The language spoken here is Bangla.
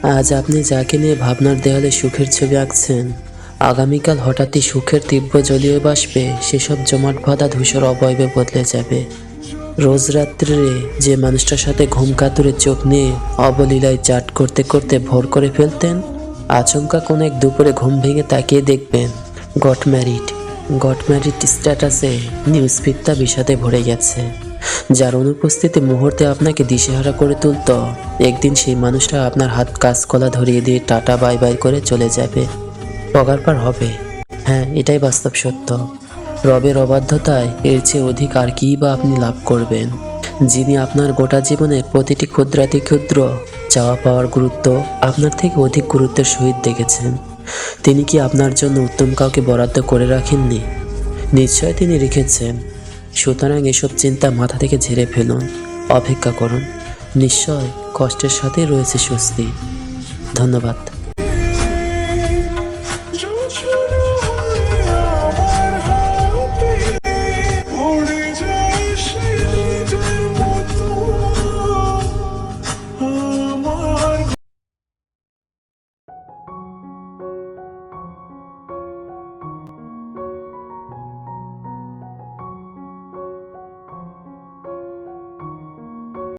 আজ আপনি যাকে নিয়ে ভাবনার দেয়ালে সুখের ছবি আঁকছেন, আগামীকাল হঠাৎই সুখের তীব্র জলীয় বাষ্পে সেসব জমাট বাঁধা ধূসর অবয়বে বদলে যাবে। রোজ রাত্রে যে মানুষটার সাথে ঘুম কাতুরে চোখ নিয়ে অবলীলায় চাট করতে করতে ভোর করে ফেলতেন, আচমকা কোনো এক দুপুরে ঘুম ভেঙে তাকিয়ে দেখবেন গট ম্যারিড। গট ম্যারিড স্ট্যাটাসে নিউজ ফিডটা বিষাদে ভরে গেছে। যার অনুপস্থিতি মুহূর্তে আপনাকে দিশেহারা করে তুলত, একদিন সেই মানুষটা আপনার হাত কাঁচকলা ধরিয়ে দিয়ে টাটা বাই বাই করে চলে যাবে। পগারপার হবে। হ্যাঁ, এটাই বাস্তব সত্য। রবের অবাধ্যতায় এর চেয়ে অধিক আর কী বা আপনি লাভ করবেন, যিনি আপনার গোটা জীবনের প্রতিটি ক্ষুদ্রাতি ক্ষুদ্র চাওয়া পাওয়ার গুরুত্ব আপনার থেকে অধিক গুরুত্বের সহিত দেখেছেন। তিনি কি আপনার জন্য উত্তম কাউকে বরাদ্দ করে রাখেননি? নিশ্চয় তিনি রেখেছেন। সুতরাং এসব চিন্তা মাথা থেকে ঝেড়ে ফেলুন, অপেক্ষা করুন। নিশ্চয় কষ্টের সাথে রয়েছে স্বস্তি। ধন্যবাদ।